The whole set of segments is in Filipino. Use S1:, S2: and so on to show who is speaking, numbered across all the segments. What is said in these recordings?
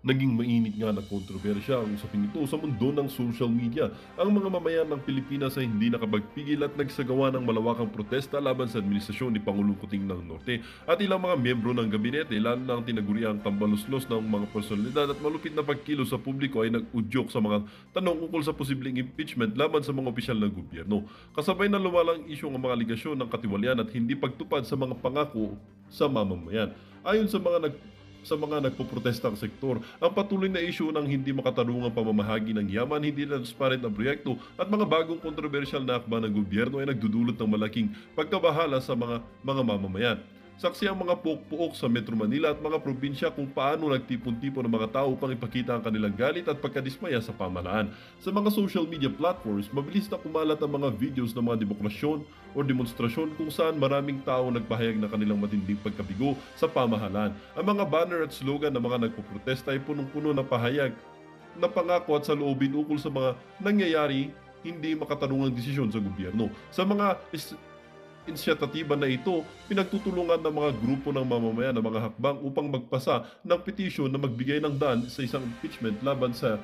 S1: Naging mainit nga na kontrobersya ang usapin ito sa mundo ng social media. Ang mga mamayan ng Pilipinas ay hindi nakapagpigil at nagsagawa ng malawakang protesta laban sa administrasyon ni Pangulong Kuting ng Norte at ilang mga miyembro ng gabinete, lalo na ang tinaguriang tambaluslos ng mga personalidad at malupit na pagkilos sa publiko ay nag-udyok sa mga tanong ukol sa posibleng impeachment laban sa mga opisyal ng gobyerno. Kasabay na lumalang isyu ang mga aligasyon ng katiwalian at hindi pagtupad sa mga pangako sa mamamayan. Ayon sa mga nagpoprotestang sektor, ang patuloy na isyu ng hindi makatarungang pamamahagi ng yaman, hindi transparent na proyekto at mga bagong kontrobersyal na akba ng gobyerno ay nagdudulot ng malaking pagkabahala sa mga mamamayan. Saksi ang mga puok-puok sa Metro Manila at mga probinsya kung paano nagtipon-tipon ng mga tao upang ipakita ang kanilang galit at pagkadismaya sa pamahalaan. Sa mga social media platforms, mabilis na kumalat ang mga videos ng mga demokrasyon o demonstrasyon kung saan maraming tao nagpahayag ng kanilang matinding pagkabigo sa pamahalaan. Ang mga banner at slogan ng mga nagpoprotesta ay punong-puno ng pahayag na pangako at saloobin ukol sa mga nangyayari hindi makatarungang desisyon sa gobyerno. Sa mga inisyatiba na ito, pinagtutulungan ng mga grupo ng mamamayan ng mga hakbang upang magpasa ng petisyon na magbigay ng daan sa isang impeachment laban sa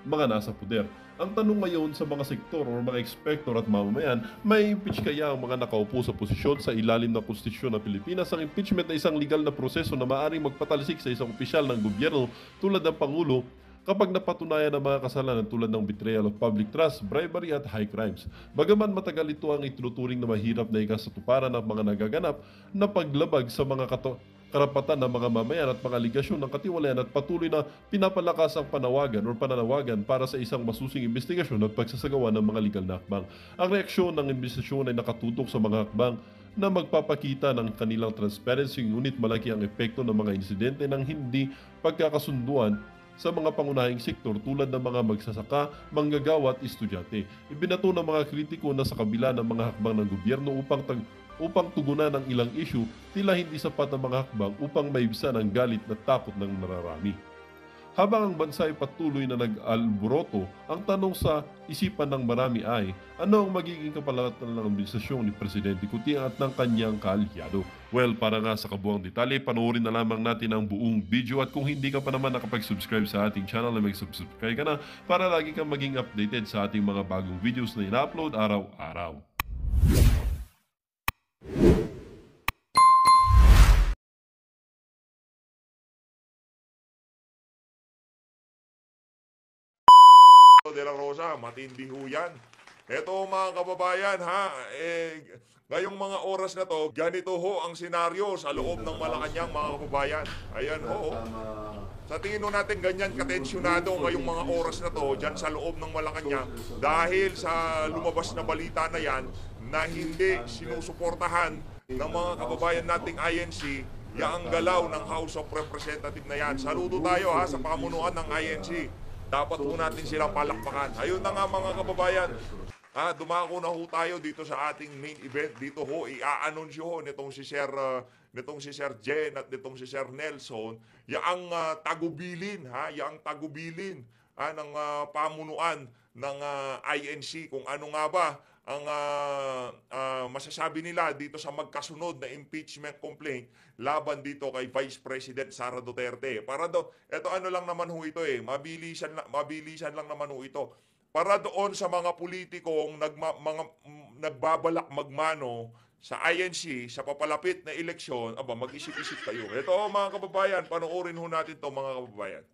S1: mga nasa puder. Ang tanong ngayon sa mga sektor o mga ekspektor at mamamayan, may impeach kaya ang mga nakaupo sa posisyon sa ilalim ng Konstitusyon ng Pilipinas? Ang impeachment ay isang legal na proseso na maaaring magpatalisik sa isang opisyal ng gobyerno tulad ng Pangulo kapag napatunayan ang mga kasalanan tulad ng betrayal of public trust, bribery at high crimes. Bagaman matagal ito ang ituturing na mahirap na ikasatuparan ng mga nagaganap na paglabag sa mga karapatan ng mga mamayan at mga aligasyon ng katiwalian at patuloy na pinapalakas ang pananawagan para sa isang masusing investigasyon at pagsasagawa ng mga legal na hakbang. Ang reaksyon ng investigasyon ay nakatutok sa mga hakbang na magpapakita ng kanilang transparency, ngunit malaki ang epekto ng mga insidente ng hindi pagkakasunduan sa mga pangunahing sektor tulad ng mga magsasaka, manggagawa at estudyante. Ibinato ng mga kritiko na sa kabila ng mga hakbang ng gobyerno upang tugunan ang ilang issue, tila hindi sapat ang mga hakbang upang maibsan ang galit at takot ng nararami. Habang ang bansa ay patuloy na nag-alboroto, ang tanong sa isipan ng marami ay, ano ang magiging kapalatan ng administrasyon ni Presidente Kuting at ng kanyang kaalyado? Well, para nga sa kabuang detalye, panoorin na lamang natin ang buong video at kung hindi ka pa naman nakapag-subscribe sa ating channel, ay mag-subscribe ka na para lagi kang maging updated sa ating mga bagong videos na ina-upload araw-araw.
S2: De La Rosa, matindi ho yan. Eto mga kababayan ha, ngayong mga oras na to, ganito ho ang senaryo sa loob ng Malacanang mga kababayan. Ayan ho. Sa tingin ho natin ganyan katensyonado ngayong mga oras na to dyan sa loob ng Malacanang dahil sa lumabas na balita na yan na hindi sinusuportahan ng mga kababayan nating INC yaang galaw ng House of Representatives na yan. Saludo tayo ha sa pamunuan ng INC. Dapat po natin silang palakpakan. Ayun na nga mga kababayan. Dumako na ho tayo dito sa ating main event. Dito ho, i-a-anunsyo ho nitong si Sir Jen at nitong si Sir Nelson, yaang tagubilin, yaang tagubilin ng pamunuan ng INC kung ano nga ba ang masasabi nila dito sa magkasunod na impeachment complaint laban dito kay Vice President Sara Duterte. Para eto ano lang naman ho ito mabilisan lang naman ho ito. Para doon sa mga politikong nagbabalak magmano sa INC sa papalapit na eleksyon, mag-isip-isip kayo. Ito mga kababayan, panoorin ho natin to mga kababayan.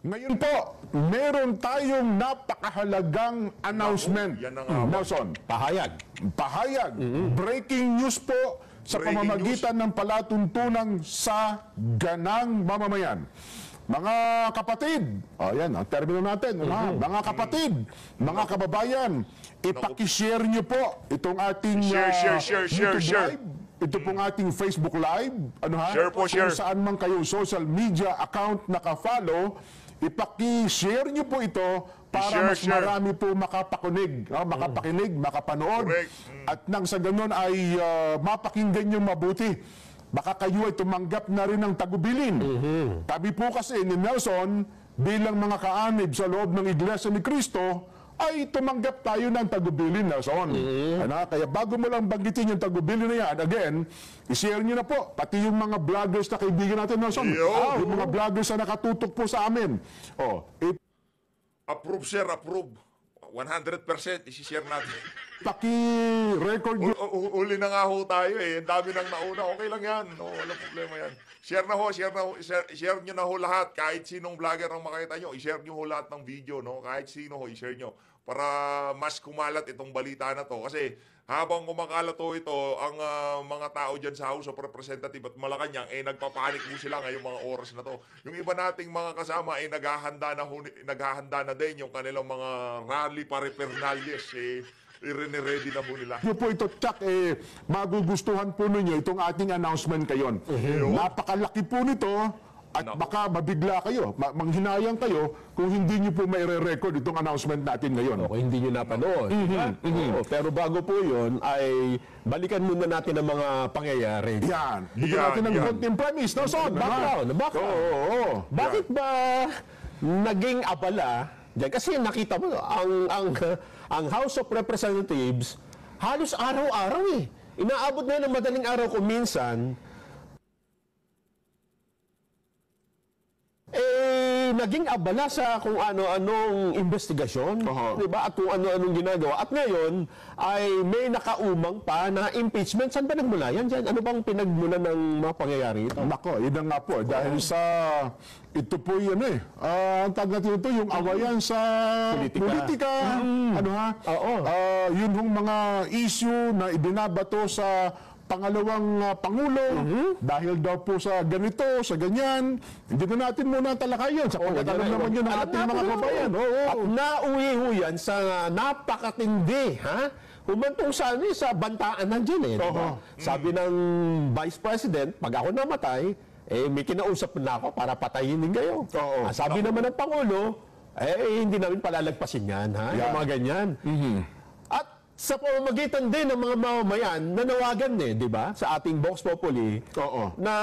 S3: Ngayon po, meron tayong napakahalagang announcement.
S2: Yan na nga.
S3: Nelson, pahayag. Breaking news po sa pamamagitan ng palatuntunan sa ganang mamamayan. Mga kapatid, yan ang termino natin, mga kapatid, mga kababayan, ipakishare nyo po itong ating YouTube Live. Ito pong ating Facebook Live,
S2: Share po, share.
S3: Kung saan man kayong social media account naka-follow, ipaki-share nyo po ito para mas marami po makapakinig, makapanood.
S2: Correct.
S3: At nang sa ganun ay mapakinggan nyo mabuti. Baka kayo ay tumanggap na rin ng tagubilin. Kami po kasi ni Nelson, bilang mga kaanib sa loob ng Iglesia ni Cristo, ay tumanggap tayo ng tagubilin, Nelson. Ano? Kaya bago mo lang banggitin yung tagubilin na yan, again, i-share nyo na po, pati yung mga vloggers na kaibigan natin, Nelson.
S2: Yo!
S3: Yung mga vloggers na nakatutok po sa amin.
S2: Approve, sir, approve. 100% isi-share natin.
S3: Paki-record nyo.
S2: Uli na nga ho tayo eh. Ang dami nang nauna. Okay lang yan. No, walang problema yan. Share na ho, share nyo na ho lahat. Kahit sinong vlogger ang makita nyo, i-share nyo ho lahat ng video, no? Kahit sino ho, i-share nyo. Para mas kumalat itong balita na to. Kasi habang kumakalat ho ito, ang mga tao dyan sa House of Representatives at Malacanang, nagpapanik mo sila ngayong mga oras na to. Yung iba nating mga kasama, naghahanda na din yung kanilang mga rally paraphernalia. I-ready na mo nila.
S3: Yung po ito, Chuck, magugustuhan po ninyo itong ating announcement kayon. Napakalaki po nito at baka mabigla kayo, manghinayang kayo kung hindi nyo po may record itong announcement natin ngayon.
S4: Okay, hindi nyo napanood. Oo, pero bago po yun, ay balikan muna natin ang mga pangyayari.
S3: Yan. Ito natin ang konting premise, no, son?
S4: Background.
S3: Oo.
S4: Bakit ba naging abala dyan? Kasi nakita mo, ang House of Representatives, halos araw-araw eh. Inaabot na yun ng madaling araw kung minsan, naging abala sa kung ano-anong investigasyon, di ba? At kung ano-anong ginagawa. At ngayon, ay may nakaumang pa na impeachment. Saan ba nagmula yan dyan? Ano bang pinagmula ng mga pangyayari ito?
S3: Nako, yun na nga po. Dahil sa, ito po yun ang tag natin ito, yung awayan sa politika. Ano ha?
S4: Oo.
S3: Yun hong mga issue na ibinabato sa pangalawang Pangulo, dahil daw po sa ganito, sa ganyan, hindi na natin muna talakayan sa pagkakalam naman yun ng ating mga kabayan.
S4: At nauwi ho yan sa napakatindi, ha? Humantong sa bantaan nandiyan diba? Sabi ng Vice President, pag ako namatay, may kinausap na ako para patayin din kayo. Sabi naman ng Pangulo, hindi namin palalagpasin yan, ha? Yung mga ganyan. At sa pamamagitan din ng mga mamamayan, nanawagan di ba, sa ating Vox Populi, na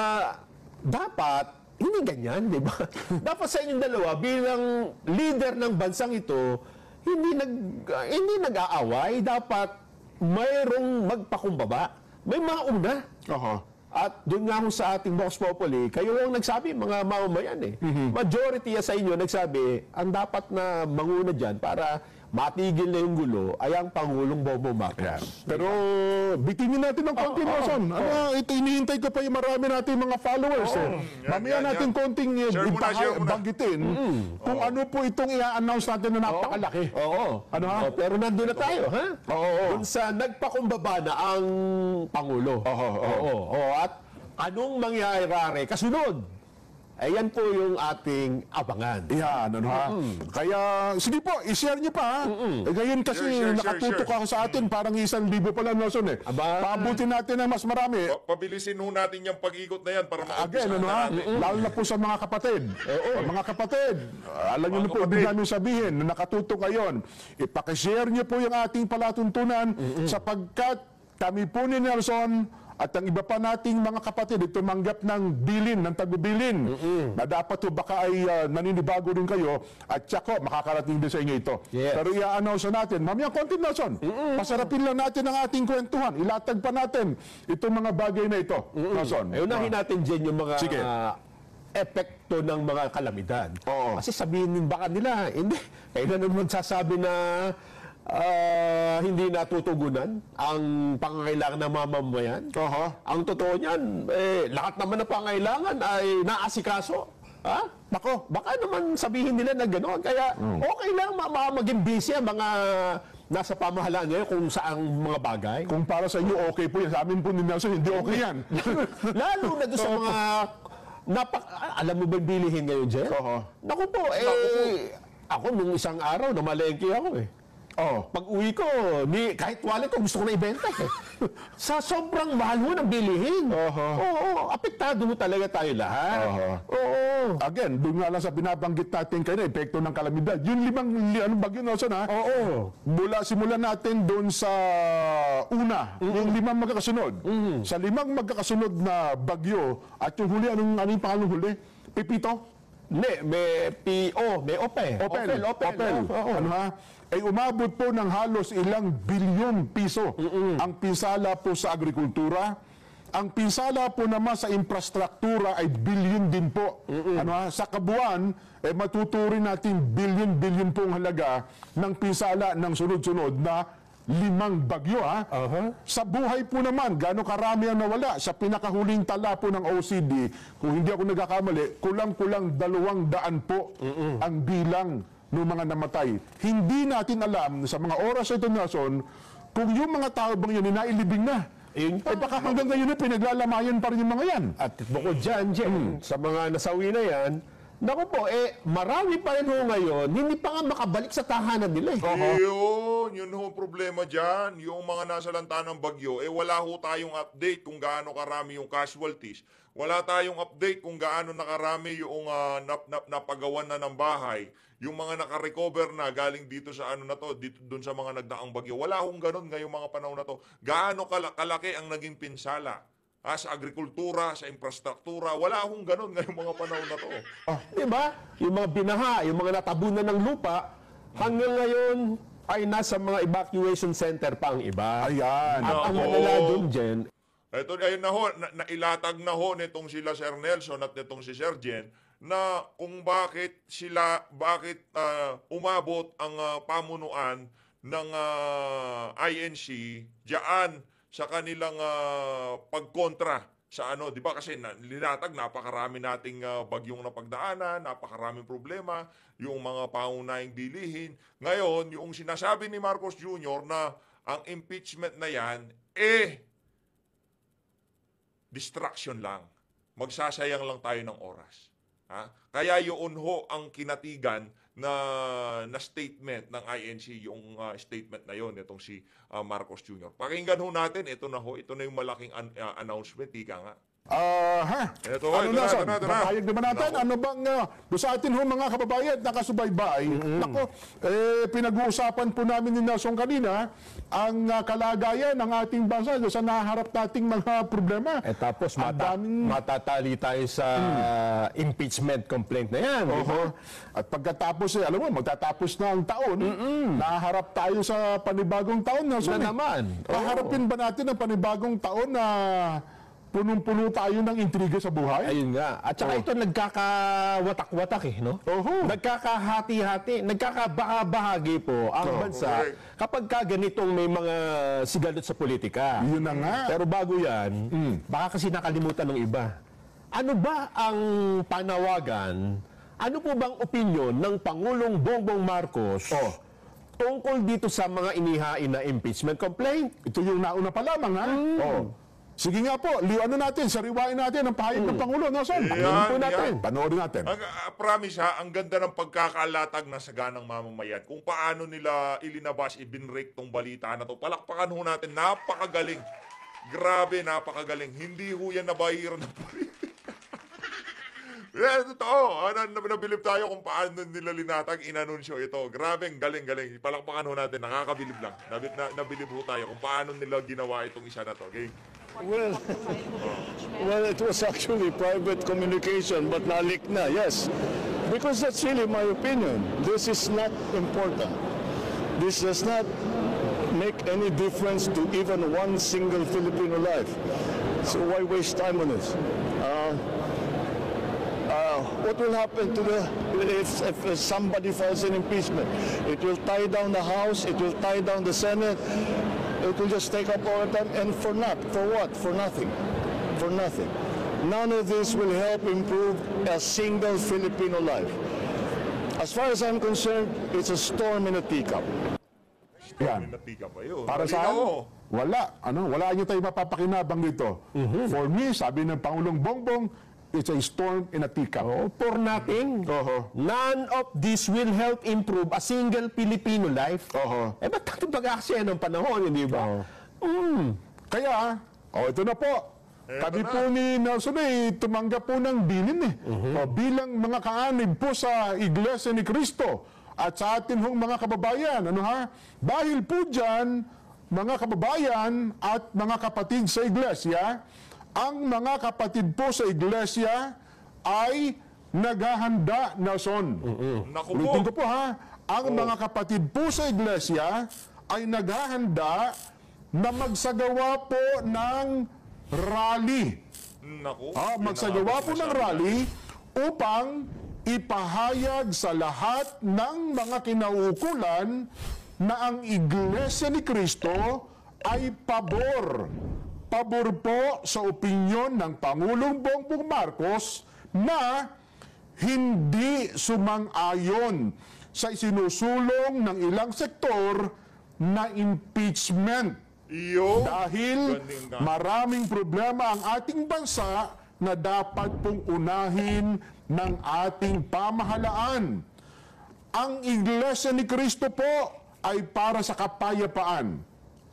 S4: dapat, hindi ganyan, di ba? Dapat sa inyong dalawa, bilang leader ng bansang ito, hindi nag-aaway, dapat mayroong magpakumbaba. May mauna. At doon nga sa ating Vox Populi, kayo ang nagsabi, mga mamamayan Majority sa inyo nagsabi, ang dapat na manguna dyan para matigil na yung gulo ay ang Pangulong Bongbong Marcos.
S3: Pero bitinin natin ng konti, Nelson. Ito, inihintay ko pa yung marami natin mga followers. Mamaya natin konting banggitin kung ano po itong i-announce natin na napakalaki.
S4: Ano ha? Pero nandun na tayo, ha? Kung sa nagpakumbaba na ang Pangulo. At anong mangyayari kasunod? Ayan po yung ating abangan.
S3: Yan, ano ha? Kaya, sige po, i-share nyo pa ha? Ngayon kasi nakatutok ako sa atin, parang 1,000 pala, Nelson Pabutin natin ng mas marami.
S2: Pabilisin ho natin yung pag-ikot na yan para
S3: Again, ano ha? Lalo na po sa mga kapatid. Mga kapatid, alam nyo na po, ibig namin sabihin, na nakatutok ngayon, ipakishare nyo po yung ating palatuntunan sapagkat kami po ni Nelson at ang iba pa nating mga kapatid ay tumanggap ng bilin, ng tagubilin, na dapat baka ay naninibago rin kayo at tsaka makakarating din sa inyo ito. Pero i-announce natin, mamaya konti, Nelson, pasarapin lang natin ang ating kwentuhan, ilatag pa natin itong mga bagay na ito, Nelson.
S4: Unahin natin dyan yung mga epekto ng mga kalamidad. Kasi sabihin baka nila, hindi, kailan naman magsasabi na hindi natutugunan ang pangangailangan ng mamamayan. Ang totoo niyan, lahat naman ng pangangailangan ay naasikaso. Nako, baka naman sabihin nila na gano'n. Kaya okay lang maging busy ang mga nasa pamahalaan ngayon kung saang mga bagay.
S3: Kung para sa inyo, okay po yan. Sa amin po ni Nelson, hindi okay yan.
S4: Lalo na doon sa mga alam mo ba bilihin ngayon, Jen? Naku po, ako nung isang araw, namalengke ako pag uwi ko, kahit wallet ko, gusto ko na ibenta sa sobrang mahal mo ng bilihin. Apektado mo talaga tayo lahat. Again, doon nga lang sa binabanggit natin kayo na epekto ng kalamidad. Yung anong bagyo, Nelson, ha? Simulan natin doon sa una, yung 5 magkakasunod. Sa 5 magkakasunod na bagyo, at yung huli, anong pangalang huli? Pipito? may PO, may OPE.
S3: Opel.
S4: Oo.
S3: Ano ha? Ay umabot po ng halos ilang bilyong piso ang pinsala po sa agrikultura. Ang pinsala po naman sa infrastruktura ay bilyon din po. Ano ha? Sa kabuuan, matuturing natin bilyon pong halaga ng pinsala ng sunod-sunod na 5 bagyo ha. Sa buhay po naman, gaano karami ang nawala sa pinakahuling tala po ng OCD, kung hindi ako nagkakamali, kulang-kulang 200 po ang bilang ng mga namatay. Hindi natin alam sa mga oras ito, Nelson, kung yung mga tao bang yun nailibing na. Baka hanggang ngayon na pinaglalamayan pa rin yung mga yan.
S4: At bukod dyan, sa mga nasawi na yan, naku po, marami pa rin ho ngayon, hindi pa nga makabalik sa tahanan nila
S2: Yun ho problema dyan. Yung mga nasa lanta ng bagyo, wala ho tayong update kung gaano karami yung casualties. Wala tayong update kung gaano nakarami yung napagawan na ng bahay. Yung mga nakarecover na galing dito sa ano na to, dito dun sa mga nagdaang bagyo. Wala hong ganun ngayong mga panahon na to. Gaano kalaki ang naging pinsala sa agrikultura, sa infrastruktura, wala akong ganun ngayong mga panahon na to.
S4: Diba? Yung mga binaha, yung mga natabunan ng lupa, hanggang ngayon ay nasa mga evacuation center pa ang iba.
S3: Ayan.
S4: At ang malala doon dyan,
S2: Ito, ayun na ho, nailatag na ho nitong sila Sir Nelson at nitong si Sir Jen na kung bakit umabot ang pamunuan ng INC diyan sa kanilang pagkontra sa ano, 'di ba? Kasi linatag napakarami nating bagyong napagdaanan, napakaraming problema, yung mga pangunahing bilihin. Ngayon, yung sinasabi ni Marcos Jr. na ang impeachment na 'yan distraction lang. Magsasayang lang tayo ng oras. Kaya yun ho ang kinatigan na statement ng INC, yung statement na yon itong si Marcos Jr. Pakinggan ho natin, ito na yung malaking announcement, ika nga. Ito,
S3: Ano
S2: ito
S3: na,
S2: na.
S3: papayag naman natin, ano bang sa atin ho mga kababayan, nakasubaybay, nako, pinag-uusapan po namin ni Nelson kanina, ang kalagayan ng ating bansa sa naharap nating mga problema.
S4: tapos matatali tayo sa impeachment complaint na yan.
S3: At pagkatapos, alam mo, magtatapos na ang taon, naharap tayo sa panibagong taon. Nelson,
S4: Na naman.
S3: Paharapin ba natin ang panibagong taon na punong-puno tayo ng intriga sa buhay?
S4: Ayun nga. At saka ito nagkakawatak-watak no? Nagkakahati-hati, nagkakabahagi po ang bansa kapag ganitong may mga sigalot sa politika.
S3: Yun na nga.
S4: Pero bago yan, baka kasi nakalimutan ng iba. Ano ba ang panawagan, ano po bang opinyon ng Pangulong Bongbong Marcos tungkol dito sa mga inihain na impeachment complaint?
S3: Ito yung nauna pa lamang, ha? Sige nga po, liwanan natin, sariwain natin ang pahayag ng Pangulo. Nelson, panoorin natin.
S2: Promise ha, ang ganda ng pagkakalatag na saganang mamamayan. Kung paano nila ilinabas, ibinrake tong balita na to. Palakpakan ho natin, napakagaling. Grabe, napakagaling. Hindi ho yan nabahiran ng politika. Totoo. Nabilib tayo kung paano nila linatag, inanunsyo ito. Grabe, galing. Palakpakan ho natin, nakakabilib lang. Nabilib ho tayo kung paano nila ginawa itong isa na to. Okay?
S5: Well, it was actually private communication, but na-leak na, yes. Because that's really my opinion. This is not important. This does not make any difference to even one single Filipino life. So why waste time on this? What will happen to if somebody files an impeachment? It will tie down the House, it will tie down the Senate. It will just take up all the time, and for what? For nothing. For nothing. None of this will help improve a single Filipino life. As far as I'm concerned, it's a storm in a teacup.
S3: Yan. Para sa wala niyo tayo mapapakinabang dito. For me, sabi ng Pangulong Bongbong, it's a storm in a teacup.
S4: For nothing. None of this will help improve a single Filipino life. Ba't natin pag-aksaya ng panahon, hindi ba?
S3: Kaya, ito na po. Kami po ni Nelson tumanggap po ng bilin bilang mga kaanib po sa Iglesia ni Cristo at sa atin hong mga kababayan. Dahil po dyan, mga kababayan at mga kapatid sa Iglesia, ang mga kapatid po sa Iglesia ay naghahanda na son.
S2: Naku
S3: Ulitin ko
S2: po.
S3: po ha, ang mga kapatid po sa iglesia ay naghahanda na magsagawa po ng rally.
S2: Naku.
S3: Magsagawa po ng rally upang ipahayag sa lahat ng mga kinauukulan na ang Iglesia ni Cristo ay pabor po sa opinyon ng Pangulong Bongbong Marcos na hindi sumang-ayon sa isinusulong ng ilang sektor na impeachment.
S2: Iyo.
S3: Dahil
S2: Galing na.
S3: maraming problema ang ating bansa na dapat pong unahin ng ating pamahalaan. Ang Iglesia ni Cristo po ay para sa kapayapaan.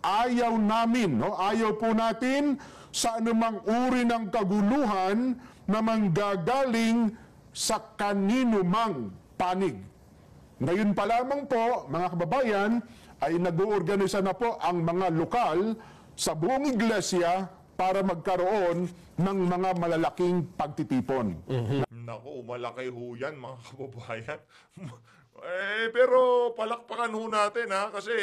S3: Ayaw namin, ayaw po natin sa anumang uri ng kaguluhan na manggagaling sa kanino mang panig. Ngayon pa lamang po, mga kababayan, ay nag-uorganisa na po ang mga lokal sa buong iglesia para magkaroon ng mga malalaking pagtitipon.
S2: Naku, malaki ho yan, mga kababayan. Pero palakpakan ho natin, ha, kasi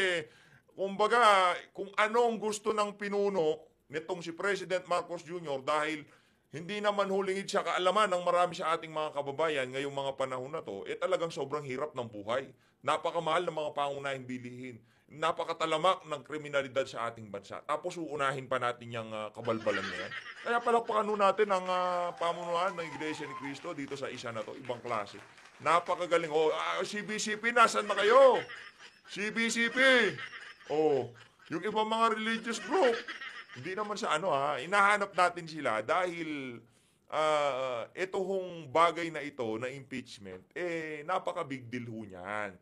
S2: kumbaga, kung anong gusto ng pinuno nitong si President Marcos Jr. dahil hindi naman hulingid siya kaalaman ng marami sa ating mga kababayan ngayong mga panahon na to, talagang sobrang hirap ng buhay. Napakamahal ng mga pangunahing bilihin. Napakatalamak ng kriminalidad sa ating bansa. Tapos uunahin pa natin yung kabalbalan na yan. Kaya palakpakan ho natin ang pamunuan ng Iglesia ni Cristo dito sa isa na to, ibang klase. Napakagaling. CBCP, nasan na kayo? CBCP! Yung ibang mga religious group, hindi naman sa inahanap natin sila dahil ito hong bagay na ito, na impeachment, napaka-big deal ho niyan.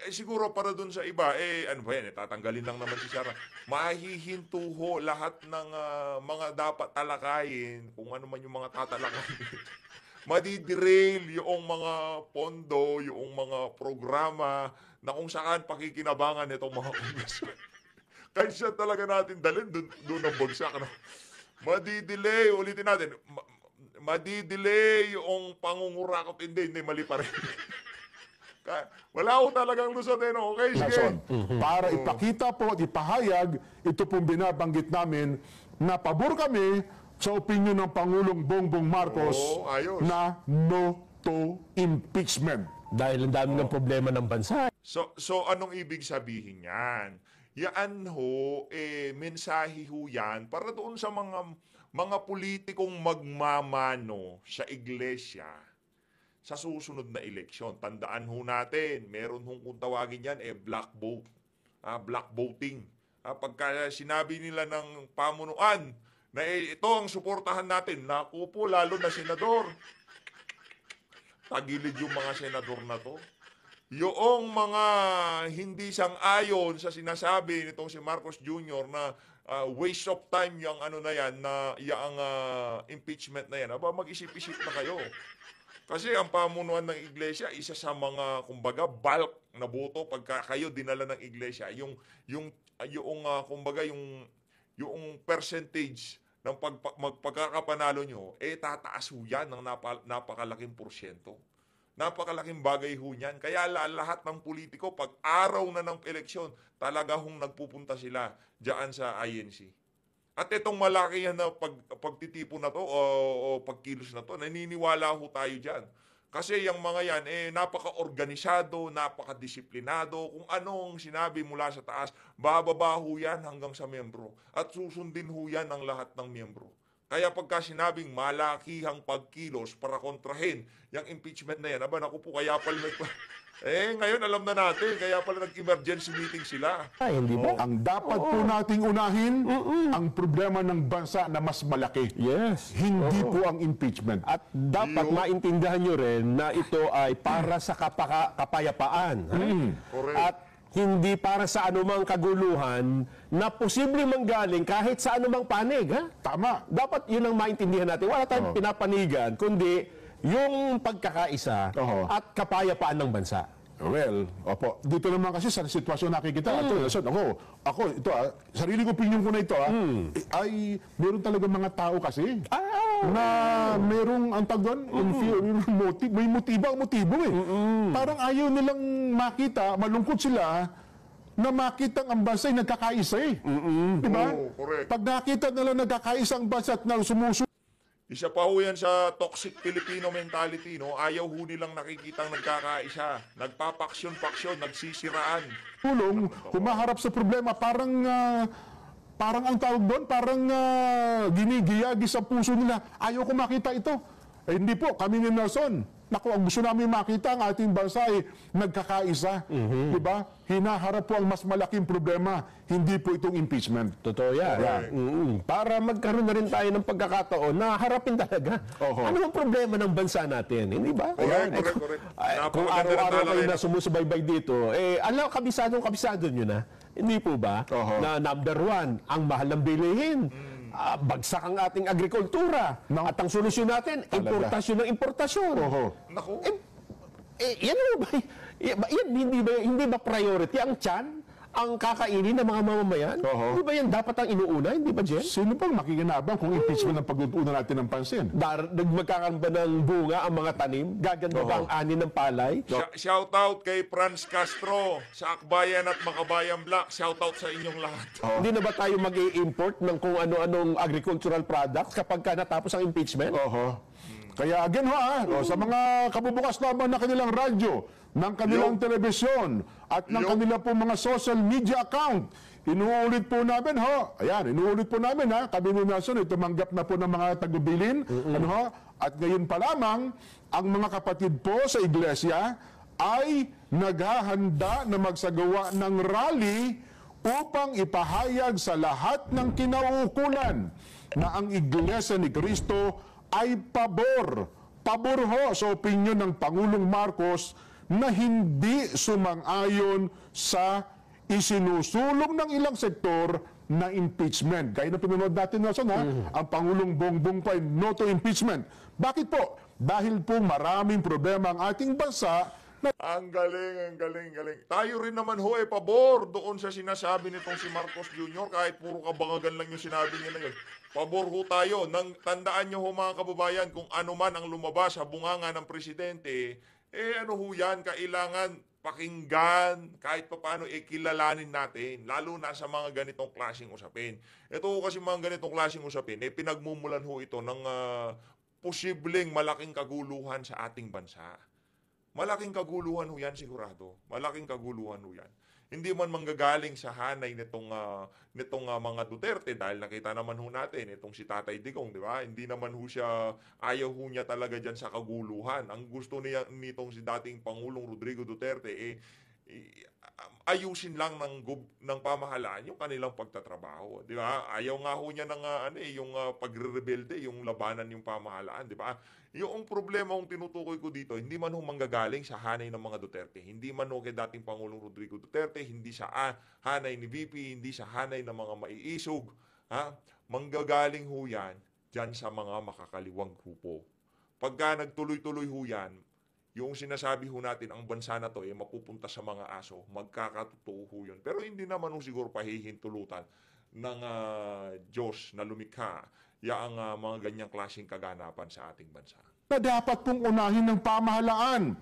S2: Siguro para dun sa iba, ano ba yan, tatanggalin lang naman si Sara. Mahihinto ho lahat ng mga dapat talakayin, kung ano man yung mga tatalakayin. Madiderail yung mga pondo, yung mga programa na kung saan pakikinabangan itong mga congressman. Kaya siya talaga natin dalhin doon ang bagsak. No? Madidelay, ulitin natin, madidelay yung pangungurakot, hindi, mali pa rin. Wala ko talagang lusot okay, sige.
S3: Para ipakita po at ipahayag, ito pong binabanggit namin na pabor kami sa opinyon ng Pangulong Bongbong Marcos
S2: ayos.
S3: na no to impeachment.
S4: Dahil ang dami ng problema ng bansa.
S2: So anong ibig sabihin yan? Yan ho, mensahe ho yan para doon sa mga politikong magmamano sa iglesia sa susunod na eleksyon. Tandaan ho natin, meron hong kung tawagin yan, black vote, black voting. Pagka sinabi nila ng pamunuan na ito ang suportahan natin, naku po, lalo na senador. Tagilid yung mga senador na to. Yung mga hindi sang-ayon sa sinasabi nitong si Marcos Jr. na waste of time yung na yan, na yung impeachment na yan. Mag-isip-isip na kayo. Kasi ang pamunuan ng iglesia, isa sa mga, kumbaga, bulk na boto pagka kayo dinala ng iglesia. Yung percentage ng pagkakapanalo nyo, tataas ho yan ng napakalaking porsyento. Napakalaking bagay ho niyan. Kaya lahat ng politiko, pag araw na ng eleksyon, talaga hong nagpupunta sila dyan sa INC. At itong malaki yan na pagtitipo na to o pagkilos na to, naniniwala ho tayo dyan. Kasi yung mga yan, napaka-organisado, napaka-disiplinado. Kung anong sinabi mula sa taas, bababa ho yan hanggang sa membro. At susundin ho yan ng lahat ng membro. Kaya pagka sinabing malakihang pagkilos para kontrahin yung impeachment na yan, naku po, kaya pala ngayon alam na natin, kaya pala nag-emergency meeting sila.
S4: Hindi ba?
S3: Ang dapat po nating unahin, ang problema ng bansa na mas malaki.
S4: Yes.
S3: Hindi po ang impeachment.
S4: At dapat maintindihan nyo rin na ito ay para sa kapayapaan.
S2: Correct.
S4: At hindi para sa anumang kaguluhan na posibleng manggaling kahit sa anumang panig.
S3: Tama.
S4: Dapat yun ang maintindihan natin. Wala tayong pinapanigan, kundi yung pagkakaisa at kapayapaan ng bansa.
S3: Well, opo. Dito naman kasi sa sitwasyon nakikita, sarili ko opinion ko na ito, ay meron talaga mga tao kasi na merong ang tawag doon, inferior motive, may motibo eh. Parang ayaw nilang makita, malungkot sila na makita ang bansa ay nagkakaisa eh. Di ba?
S2: Oo, correct.
S3: Pag nakita nila nagkakaisa ang bansa at sumusunod
S2: Isa pa ho yan sa toxic Filipino mentality, no? Ayaw ho nilang nakikitang nagkakaisa. Nagpapaksyon-paksyon, nagsisiraan.
S3: tulong, humaharap sa problema, parang ang tawag doon, parang ginigiyagi sa puso nila. Ayaw ko makita ito. Eh, hindi po, kami ni Nelson. Naku, ang gusto namin makita ang ating bansa ay nagkakaisa. Diba? Hinaharap po ang mas malaking problema, hindi po itong impeachment.
S4: Totoo yan. Para magkaroon na rin tayo ng pagkakataon na harapin talaga. Ano ang problema ng bansa natin? Hindi ba?
S2: Correct.
S4: Kung
S2: Napakaganda ng
S4: araw-araw kayo
S2: talakay
S4: na sumusubaybay dito, alam, kabisado nyo na. Hindi po ba? Na number one, ang mahal ng bilihin. Bagsak ang ating agrikultura. At ang solusyon natin, importasyon ng importasyon.
S2: Naku.
S4: Yan ba? Yan, hindi ba priority ang tiyan? Ang kakainin ng mga mamamayan? Hindi ba yan dapat ang inuuna? Hindi ba, Jen?
S3: Sino pang makikinabang kung impeachment ang pag-uuna natin ng pansin?
S4: Magkakaroon ba ng bunga ang mga tanim? Gaganda ba ang ani ng palay?
S2: Shout out kay Franz Castro sa Akbayan at Makabayan Black. Shout out sa inyong lahat.
S4: Hindi na ba tayo mag-i-import ng kung ano-anong agricultural products kapag natapos ang impeachment?
S3: Kaya again sa mga kabubukas lamang na kanilang radyo, ng kanilang telebisyon, at ng kanila po mga social media account, inuulit po namin kami ni Nelson, tumanggap na po ng mga tagubilin, at ngayon pa lamang, ang mga kapatid po sa iglesia ay naghahanda na magsagawa ng rally upang ipahayag sa lahat ng kinauukulan na ang Iglesia ni Cristo ay pabor ho sa opinyon ng Pangulong Marcos na hindi sumang-ayon sa isinusulong ng ilang sektor na impeachment. Gaya na pinunod natin, Nelson, ang Pangulong Bongbong pa ay no to impeachment. Bakit po? Dahil po maraming problema ang ating bansa.
S2: Ang galing. Tayo rin naman ho pabor doon sa sinasabi nitong si Marcos Jr. kahit puro kabangagan lang yung sinabi niya na yun. Pabor ho tayo. Tandaan nyo ho mga kababayan, kung ano man ang lumabas sa bunganga ng presidente, ano ho yan, kailangan pakinggan, kahit paano kilalanin natin, lalo na sa mga ganitong klaseng usapin. Ito ho kasi mga ganitong klaseng usapin, pinagmumulan ho ito ng posibleng malaking kaguluhan sa ating bansa. Malaking kaguluhan ho yan sigurado. Malaking kaguluhan ho yan. Hindi man manggagaling sa hanay nitong mga Duterte dahil nakita naman ho natin itong si Tatay Digong, di ba? Hindi naman ho siya, ayaw ho niya talaga dyan sa kaguluhan. Ang gusto niya nitong si dating Pangulong Rodrigo Duterte ayusin lang ng pamahalaan yung kanilang pagtatrabaho, di ba? Ayaw nga ho niya ng yung pagre-rebelde, yung labanan yung pamahalaan, di ba? Yung problema kong tinutukoy ko dito, hindi man ho manggagaling sa hanay ng mga Duterte, hindi man ho kay dating Pangulong Rodrigo Duterte, hindi sa hanay ni VP, hindi sa hanay ng mga maiisog, manggagaling ho yan dyan sa mga makakaliwang grupo. Pagka nagtuloy-tuloy ho yan, yung sinasabi ho natin, ang bansa na to mapupunta sa mga aso, magkakatotoo ho yun. Pero hindi naman ho siguro pahihintulutan ng Diyos na lumikha ang mga ganyang klaseng kaganapan sa ating bansa.
S3: Na dapat pong unahin ng pamahalaan.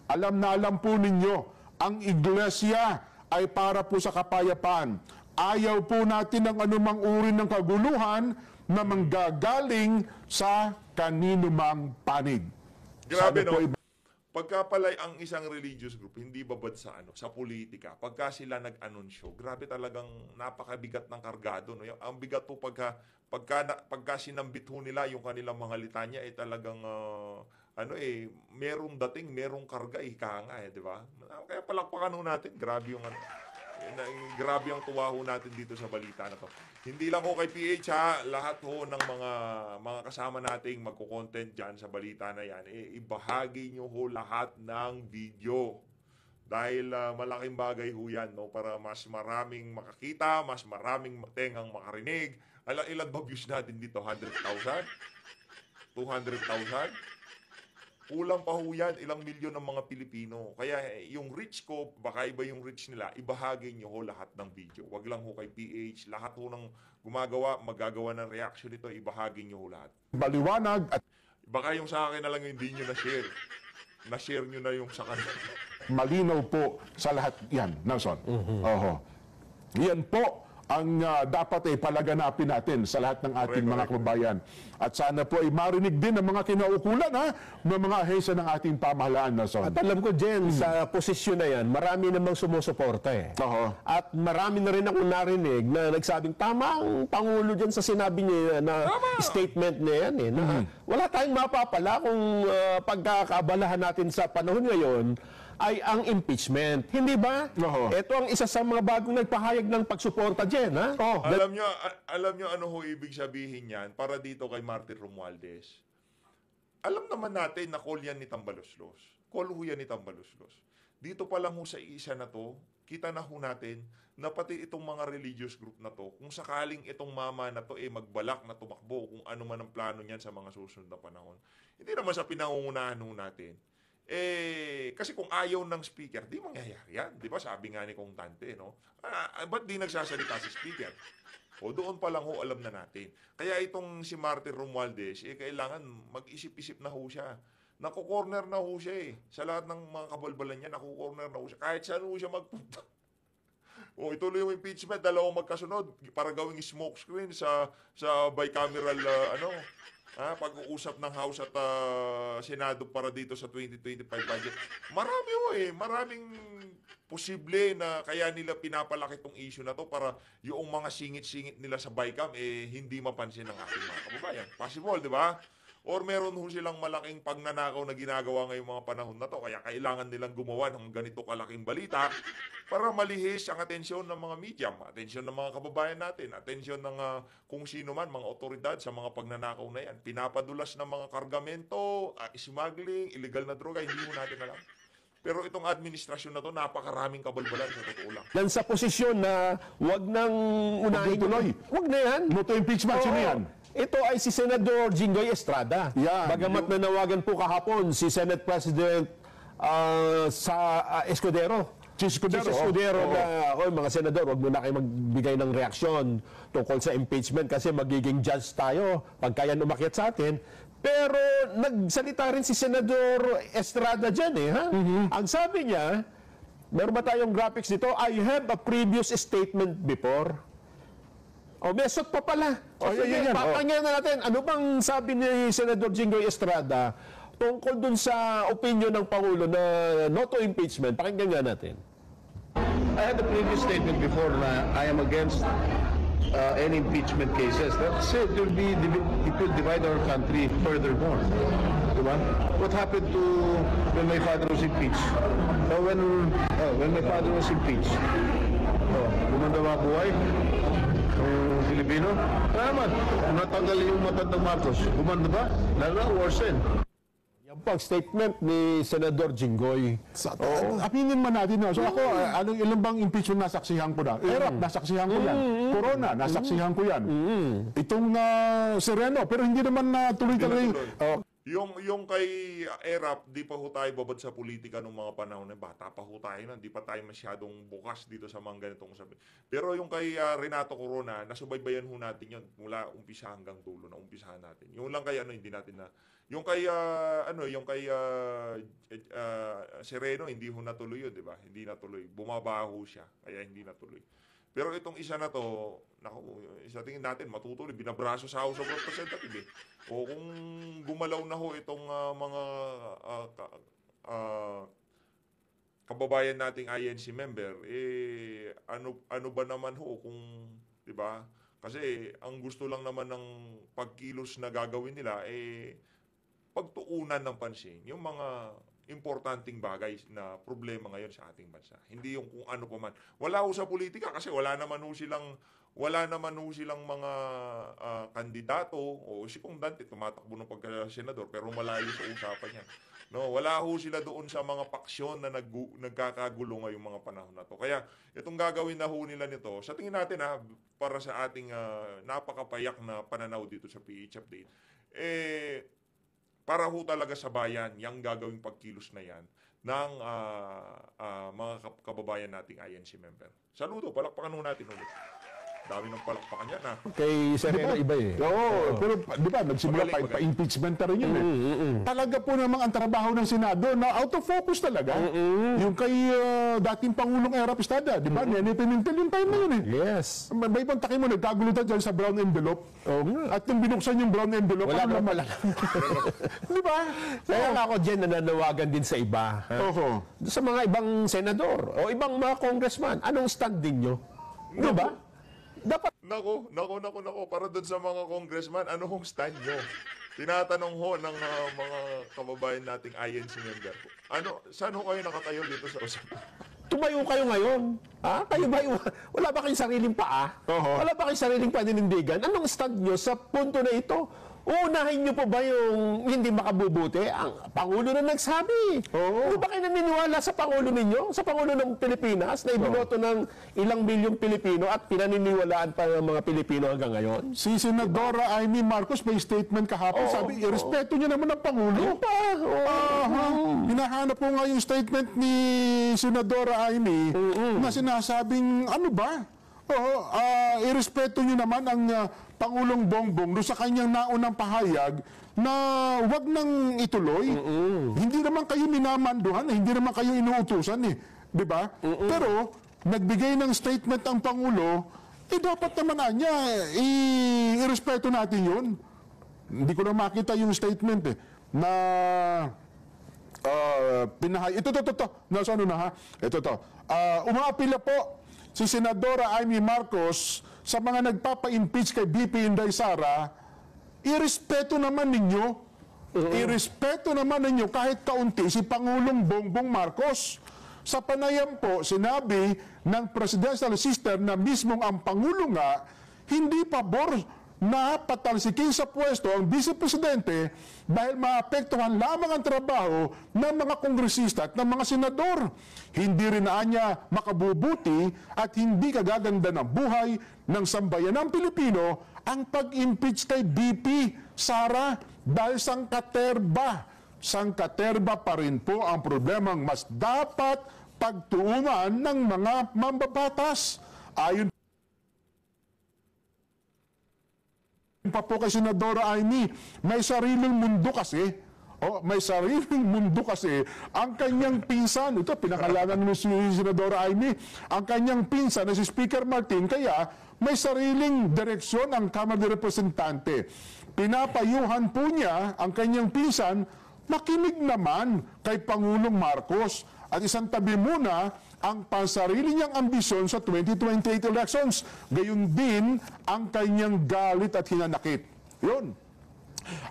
S3: Alam na alam po ninyo, ang iglesia ay para po sa kapayapaan. Ayaw po natin ng anumang uri ng kaguluhan na manggagaling sa kaninumang panig.
S2: Grabe,
S3: Sabi po,
S2: no? Pagka pala'y ang isang religious group, hindi babad sa sa politika, pagka sila nag-anunsyo, grabe talagang napakabigat ng kargado. No? Ang bigat po pagka sinambit ho nila yung kanilang mga litanya, talagang, merong dating, merong karga, ika nga, di ba? Kaya palakpakan ho natin, grabe yung grabe ang tuwa ho natin dito sa balita na to. Hindi lang ho kay PH lahat ho ng mga kasama nating magko-content dyan sa balita na yan, ibahagi nyo ho lahat ng video. Dahil malaking bagay ho yan, no? Para mas maraming makakita, mas maraming tengang makarinig. Ilan ba views natin dito? 100,000? 200,000? Kulang pa ho yan, ilang milyon ng mga Pilipino. Kaya yung reach ko, baka iba yung reach nila, ibahagi nyo ho lahat ng video. Wag lang ho kay PH, lahat ho ng magagawa ng reaction nito, ibahagi nyo ho lahat.
S3: Maliwanag at
S2: Baka yung sa akin na lang hindi nyo na-share. Na-share nyo na yung sa kanila.
S3: malinaw po sa lahat yan, Nelson. Oho. Yan po ang dapat ay palaganapin natin sa lahat ng ating mga kababayan. At sana po ay marinig din ng mga kinaukulan ng mga ahensya ng ating pamahalaan, Nelson.
S4: At alam ko, Jen, sa posisyon na yan, marami namang sumusuporta eh.
S3: Oho.
S4: At marami na rin akong narinig na nagsabing, tama ang Pangulo dyan sa sinabi niya na statement niya yan eh. Na wala tayong mapapala kung pagkakaabalahan natin sa panahon ngayon ay ang impeachment. Hindi ba?
S3: Oo.
S4: Ito ang isa sa mga bagong nagpahayag ng pagsuporta dyan, ha? Oh.
S2: Alam nyo ano ho ibig sabihin yan para dito kay Martin Romualdez. Alam naman natin na call yan ni Tambaloslos. Call ho yan ni Tambaloslos. Dito pa lang ho sa isa na to, kita na ho natin na pati itong mga religious group na to, kung sakaling itong mama na to magbalak na tumakbo kung ano man ang plano niyan sa mga susunod na panahon. Hindi naman sa pinangungunahan ho natin. Kasi kung ayaw ng speaker, di mangyayari yan. Di ba? Sabi nga ni Kong Tante, no? Ba't di nagsasalita si speaker? O doon pa lang ho alam na natin. Kaya itong si Martin Romualdez, kailangan mag-isip-isip na ho siya. Naku-corner na ho siya Sa lahat ng mga kabalbalan niya, naku-corner na ho siya. Kahit saan ho siya magpunta. O ituloy yung impeachment, dalawang magkasunod para gawing smoke screen sa bicameral pag-uusap ng House at Senado para dito sa 2025 budget. Marami maraming posible na kaya nila pinapalaki tong issue na to para yung mga singit-singit nila sa BICAM hindi mapansin ng ating mga kababayan. Possible, di ba? Or meron ho silang malaking pagnanakaw na ginagawa ngayong mga panahon na to. Kaya kailangan nilang gumawa ng ganito kalaking balita para malihis ang atensyon ng mga media, atensyon ng mga kababayan natin, atensyon ng kung sino man, mga otoridad sa mga pagnanakaw na yan. Pinapadulas ng mga kargamento, smuggling, illegal na droga, hindi mo natin alam. Pero itong administrasyon na to, napakaraming kabalbalan sa totoo lang.
S4: Yan sa posisyon na wag nang unahin.
S3: Tuloy.
S4: Wag na yan.
S3: Moto impeachment, sino
S4: Oo.
S3: yan?
S4: Ito ay si Senador Jinggoy Estrada.
S3: Yan.
S4: Bagamat nanawagan po kahapon si Senate President Escudero.
S3: Si Escudero.
S4: Si Escudero
S3: Oo.
S4: na, mga senador, wag muna kayo magbigay ng reaksyon tungkol sa impeachment kasi magiging judge tayo pagka yan umakyat sa atin. Pero nagsalita rin si Senador Estrada dyan Ang sabi niya, meron ba tayong graphics dito? I have a previous statement before. Mesot pa pala.
S3: Yan.
S4: Papakinggan na natin. Ano bang sabi ni Senador Jinggoy Estrada tungkol dun sa opinion ng Pangulo na no to impeachment? Pakinggan nga natin.
S6: I had a previous statement before na I am against any impeachment cases. That said, it will divide our country furthermore. Diba? What happened to when my father was impeached? So when my father was impeached, gumanda mga buhay. Pilipino? Kaya naman, kung natanggal yung mata ng Marcos, gumanda ba? Lalo, worsen.
S4: Yan po ang statement ni Senador Jinggoy.
S3: Aminin man natin. So ako, ilan bang impeachment nasaksihan ko na? Erap, nasaksihan ko yan. Corona, nasaksihan ko yan. Itong Sereno, pero hindi naman na tuloy-tuloy.
S2: Yung kay ERAP, di pa ho tayo babad sa politika nung mga panahon na bata pa ho tayo na, di pa tayo masyadong bukas dito sa mga ganitong sabi. Pero yung kay Renato Corona, nasubaybayan ho natin yun mula umpisa hanggang dulo na umpisahan natin. Yung lang kay hindi natin na yung kay Sereno hindi ho natuloy yun, di ba? Hindi natuloy. Bumabaho siya, kaya hindi natuloy. Pero itong isa na to, isa tingin natin, matutuloy, binabraso sa House of Representatives. O kung gumalaw na ho itong mga kababayan nating INC member, ano ba naman ho kung, di ba? Kasi ang gusto lang naman ng pagkilos na gagawin nila, pagtuunan ng pansin, yung mga importanteng bagay na problema ngayon sa ating bansa. Hindi yung kung ano pa man. Wala ho sa politika kasi wala naman ho silang mga kandidato o si Kong Dante tumatakbo ng pagka-senador pero malayo sa usapan niya. No, wala ho sila doon sa mga paksyon na nagkakagulo ngayong mga panahon na to. Kaya itong gagawin na ho nila nito, sa tingin natin para sa ating napakapayak na pananaw dito sa PH Update, para ho talaga sa bayan yung gagawing pagkilos na yan ng mga kababayan nating INC member. Saludo, palakpakan ho natin ulit. Dami ng palakpakan yan, ha?
S4: Kay Sereno iba eh.
S3: Oo, pero di ba, nagsimula
S2: Magaling, magaling.
S3: pa-impeachment na rin yun eh. Talaga po namang ang trabaho ng Senado na out of focus talaga. Yung kay dating Pangulong Erap Estrada, di ba? Nene Pimentel, yung time na yun eh.
S4: Yes.
S3: May ibang taki mo, nagkagulutan dyan sa brown envelope.
S4: Oo nga.
S3: At nung binuksan yung brown envelope,
S4: Wala
S3: ano
S4: na
S3: naman?
S4: pala.
S3: Di ba?
S4: Kaya nga ako dyan nananawagan din sa iba. Ha?
S3: Oho.
S4: Sa mga ibang senador o ibang mga congressman, anong standing nyo? Di ba? Dapat
S2: Nako. Para doon sa mga congressman, ano hong stand nyo? Tinatanong ho ng mga kababayan nating INC member ko. Saan ho kayo nakatayo dito sa usapan?
S4: tumayo kayo ngayon. Ha? Kayo ba, wala ba kayong sariling paa?
S3: Oho.
S4: Wala ba kayong sariling paninindigan? Anong stand nyo sa punto na ito? Unahin nyo po ba yung hindi makabubuti? Ang Pangulo na nagsabi. Hindi ba kayo naniniwala sa Pangulo ninyo? Sa Pangulo ng Pilipinas na ibinoto ng ilang milyong Pilipino at pinaniniwalaan pa ng mga Pilipino hanggang ngayon?
S3: Si Senadora Amy Marcos may statement kahapon, sabi, irespeto niya naman ang Pangulo. Hinahanap po nga yung statement ni Senadora Amy na sinasabing, ano ba? Irespeto niyo naman ang Pangulong Bongbong doon sa kanyang naunang pahayag na wag nang ituloy. Hindi naman kayo minamanduhan, hindi naman kayo inuutusan eh. Di ba? Pero, nagbigay ng statement ang Pangulo, dapat naman niya, irespeto natin yun. Hindi ko na makita yung statement eh, na ito. Nasa ano na ha? Ito. Umaapila po si Senadora Amy Marcos sa mga nagpapa-impeach kay BP Inday Sara, irespeto naman ninyo. Irespeto naman ninyo kahit kaunti si Pangulong Bongbong Marcos. Sa panayam po, sinabi ng presidential sister na mismong ang Pangulo nga, hindi pabor na patalsikin sa pwesto ang vice-presidente dahil maapektuhan lamang ang trabaho ng mga kongresista at ng mga senador. Hindi rin niya makabubuti at hindi kagaganda ng buhay ng sambayanang Pilipino ang pag-impeach kay BP Sara dahil sangkaterba. Sangkaterba pa rin po ang problemang mas dapat pagtuunan ng mga mambabatas. Ayon pa po kay Senadora Amy, may sariling mundo kasi. May sariling mundo kasi ang kanyang pinsan, ito pinakalangan ni Senadora Amy, ang kanyang pinsan na si Speaker Martin, kaya may sariling direksyon ang Kamara de Representante. Pinapayuhan po niya ang kanyang pinsan, makinig naman kay Pangulong Marcos at isang tabi muna ang pansarili niyang ambisyon sa 2028 elections. Gayon din ang kanyang galit at hinanakit. Yun.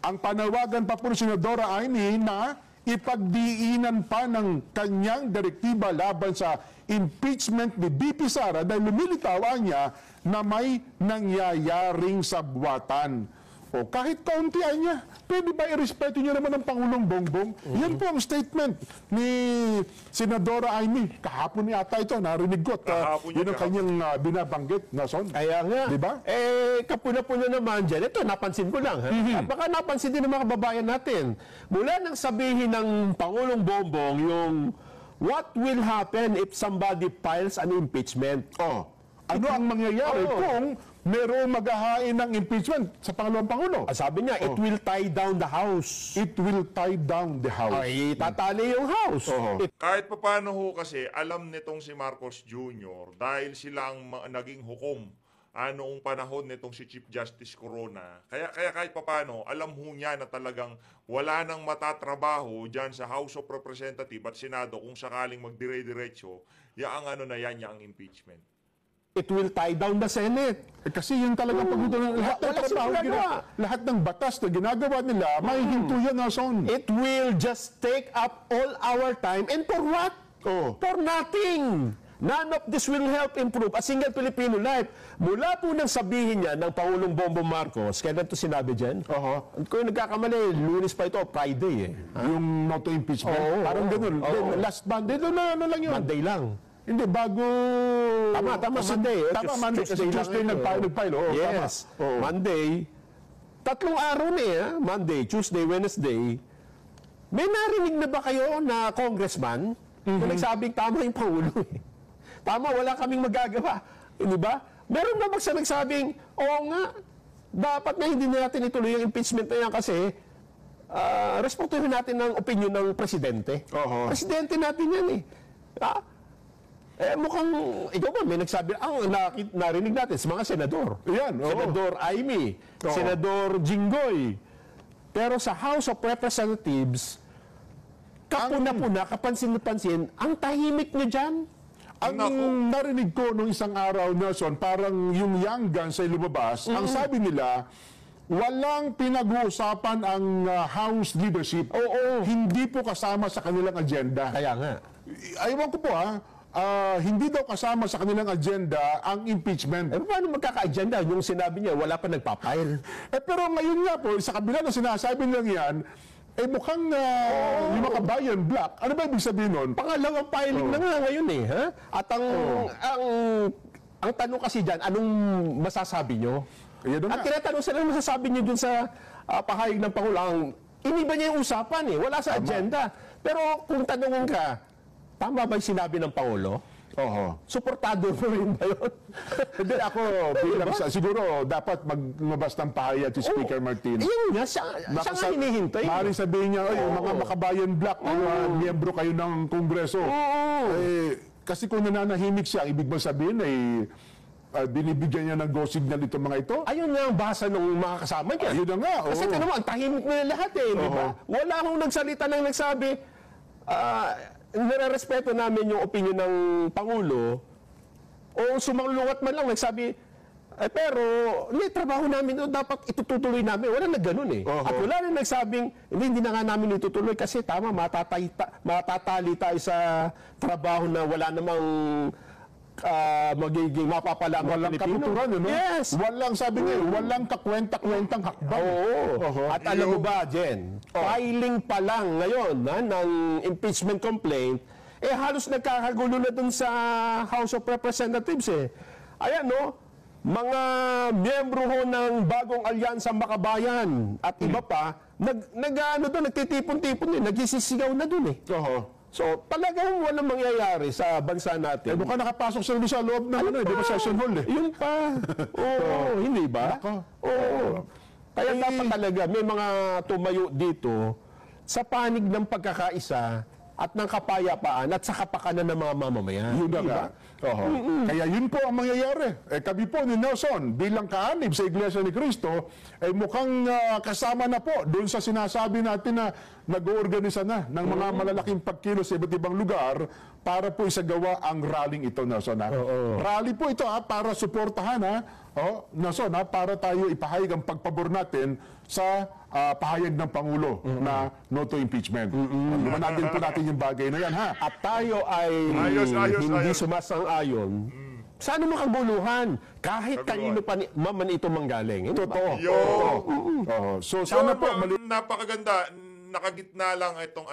S3: Ang panawagan pa po ni Senadora Amy na ipagdiinan pa ng kanyang direktiba laban sa impeachment ni BP Sara dahil lumilitawan niya na may nangyayaring sabwatan. Kahit kauntian niya, pwede ba irespeto niya naman ang Pangulong Bongbong? Yan po ang statement ni Senadora Amy. Kahapon yata ito, narinig ko. Yun ang kanyang binabanggit, Nason.
S4: Kaya nga,
S3: diba?
S4: kapuna-puna naman dyan. Ito, napansin ko lang. At baka napansin din ng mga kababayan natin. Mula nang sabihin ng Pangulong Bongbong yung what will happen if somebody files an impeachment? Ano ang mangyayari kung merong maghahain ng impeachment sa pangalawang Pangulo? Sabi niya, it will tie down the House.
S3: It will tie down the House.
S4: Ay, tatali yung House.
S2: Kahit papaano ho kasi, alam nitong si Marcos Jr. dahil sila ang naging hukom noong panahon nitong si Chief Justice Corona. Kaya kahit papaano, alam ho niya na talagang wala nang matatrabaho dyan sa House of Representatives at Senado kung sakaling magdire-diretso, ang ang impeachment.
S4: It will tie down the Senate.
S3: Kasi yun talaga pagpunto ng lahat ng trabaho, lahat ng batas na ginagawa nila, may hinto yan, Nason.
S4: It will just take up all our time. And for what? For nothing. None of this will help improve a single Filipino life. Mula po nang sabihin niya ng Pangulong Bongbong Marcos, kailan ito sinabi dyan? Kung nagkakamali, Lunes pa ito, Friday
S3: Yung not to impeachment. Parang ganun. Last Monday, na lang yun.
S4: Monday lang.
S3: Hindi, bago...
S4: Tama, Monday.
S3: Tama, Monday. Kasi Tuesday nag-file.
S4: Yes. Monday. 3 araw na Monday, Tuesday, Wednesday. May narinig na ba kayo na congressman na nagsabing tama yung Pangulo? Tama, wala kaming magagawa. Di ba? Meron na ba sa nagsabing, oo nga, dapat na hindi natin ituloy yung impeachment na yan kasi respetuhin natin ang opinion ng presidente. Presidente natin yan eh. Mukhang, ikaw ba, may nagsabi, narinig natin sa mga senador.
S3: Yan, oo.
S4: Senador Amy, Senador Jinggoy. Pero sa House of Representatives, kapuna-puna, kapansin-pansin, ang tahimik nyo dyan.
S3: Ang narinig ko nung isang araw, Nelson, parang yung young guns ay lumabas. Ang sabi nila, walang pinag-uusapan ang House leadership. Hindi po kasama sa kanilang agenda.
S4: Kaya nga.
S3: Ayaw ko po hindi daw kasama sa kanilang agenda ang impeachment.
S4: Paano magkaka-agenda? Yung sinabi niya, wala pa nagpapile.
S3: Pero ngayon nga po, sa kabila ng sinasabi nilang yan, mukhang yung mga kabayan black. Ano ba ibig sabihin nun?
S4: Pangalawang filing na nga ngayon eh. Ha? At ang tanong kasi dyan, anong masasabi nyo? At tinatanong sila, anong masasabi nyo dun sa pahayag ng Pangulo? Iniba niya yung usapan eh, wala sa agenda. Pero kung tanongin ka, tama ba yung sinabi ng Pangulo? Suportado mo rin ba yun?
S3: Hindi ako, siguro dapat maglabas ng pahayag si Speaker Martin.
S4: Yun nga, siya nga hinihintay.
S3: Maaaring sabihin niya, mga makabayan black, miyembro kayo ng Kongreso. Kasi kung nananahimik siya, ibig ba sabihin binibigyan niya ng go signal itong mga ito?
S4: Ayun nga ang basa ng mga kasama niya.
S3: Ayun na nga.
S4: Kasi ito naman, ang tahimik nila lahat eh, di ba? Wala akong nagsalita nang nagsabi, nire-respeto namin yung opinion ng Pangulo, o sumalungat man lang nagsabi, pero trabaho namin ito, dapat itutuloy namin. Wala na ganun eh. At wala na nagsabing, hindi na nga namin itutuloy kasi tama, matatali tayo sa trabaho na wala namang magiging mapapala ang
S3: walang
S4: Pilipino.
S3: kaputuran, no?
S4: Yes.
S3: Walang, sabi niya, walang kakwenta-kwentang hakbang.
S4: At alam mo ba, Jen, filing pa lang ngayon ng impeachment complaint, halos nagkakagulo na dun sa House of Representatives eh. Ayan, no? Mga miyembro ho ng bagong alyansang makabayan at iba pa, nagtitipon-tipon eh, nagsisisigaw na dun eh. So, talagang walang mangyayari sa bansa natin.
S3: Mukhang nakapasok sila sa loob ng di ba session hall eh.
S4: Yun pa. Hindi ba? Kaya dapat talaga may mga tumayo dito sa panig ng pagkakaisa at ng kapayapaan at sa kapakanan ng mga mamamayan.
S3: Yun na nga. Kaya yun po ang mangyayari. Kami po ni Nelson, bilang kaanib sa Iglesia ni Cristo, mukhang kasama na po doon sa sinasabi natin na nag-oorganisa na ng mga malalaking pagkilos sa iba't ibang lugar para po isagawa ang rallying ito, Nelson. Rally po ito para suportahan, Nelson, para tayo ipahayag ang pagpabor natin sa pahayag ng Pangulo na no to impeachment. Lumanagin po natin yung bagay na yan, ha?
S4: At tayo ay hindi sumasang-ayon. Saan mo kaguluhan? Kahit kanino pa man ito manggaling. Totoo.
S3: So, sana po,
S2: napakaganda. Nakagitna lang itong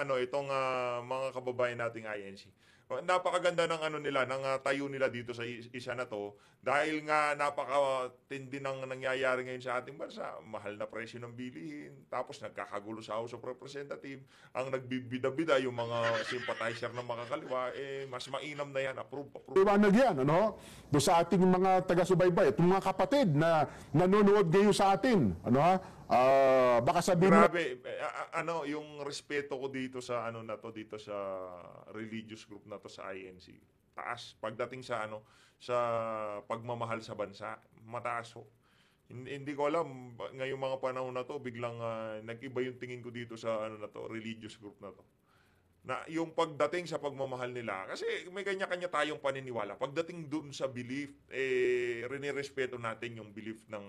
S2: mga kababayan nating INC. Napakaganda ng nila, ng tayo nila dito sa isa na to dahil nga napakatindi ng nangyayari ngayon sa ating bansa. Mahal na presyo ng bilihin, tapos nagkakagulo sa House of Representatives, ang nagbibida-bida yung mga sympathizer ng makakaliwa, mas mainam na yan, approve.
S3: Iwanag yan, doon sa ating mga taga-subaybay, itong mga kapatid na nanonood ngayon sa atin, baka sabihin
S2: grabe, yung respeto ko dito sa dito sa religious group na to sa INC. Taas pagdating sa sa pagmamahal sa bansa, mataas ho. Hindi ko alam ngayong mga panahon na to biglang nag-iba yung tingin ko dito sa religious group na to. Na yung pagdating sa pagmamahal nila, kasi may kanya-kanya tayong paniniwala. Pagdating dun sa belief, rinirespeto natin yung belief ng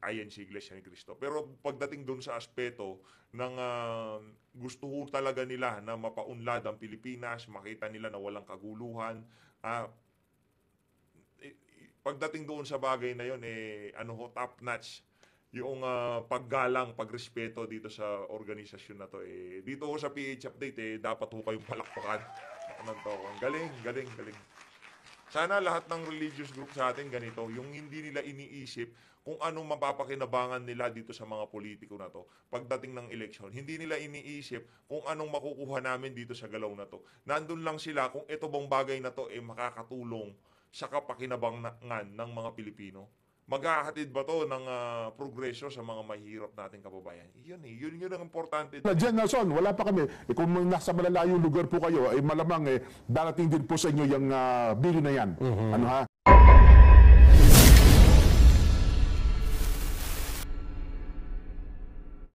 S2: INC Iglesia ni Cristo. Pero pagdating dun sa aspeto ng gusto ho talaga nila na mapaunlad ang Pilipinas, makita nila na walang kaguluhan, pagdating doon sa bagay na yun, top notch yung paggalang, pagrespeto dito sa organisasyon na to. Dito ho sa PH Update, dapat ho kayong palakpakan. Galing. Sana lahat ng religious group sa atin ganito, yung hindi nila iniisip kung anong mapapakinabangan nila dito sa mga politiko na to pagdating ng eleksyon. Hindi nila iniisip kung anong makukuha namin dito sa galaw na to. Nandun lang sila kung ito bang bagay na to makakatulong sa kapakinabangan ng mga Pilipino. Maghahatid ba to ng progresyo sa mga mahirap nating kababayan? Yun ang importante.
S3: Diyan, Nelson, wala pa kami. Kung nasa malalayong lugar po kayo, ay malamang darating din po sa inyo yung bill na yan. Ano ha?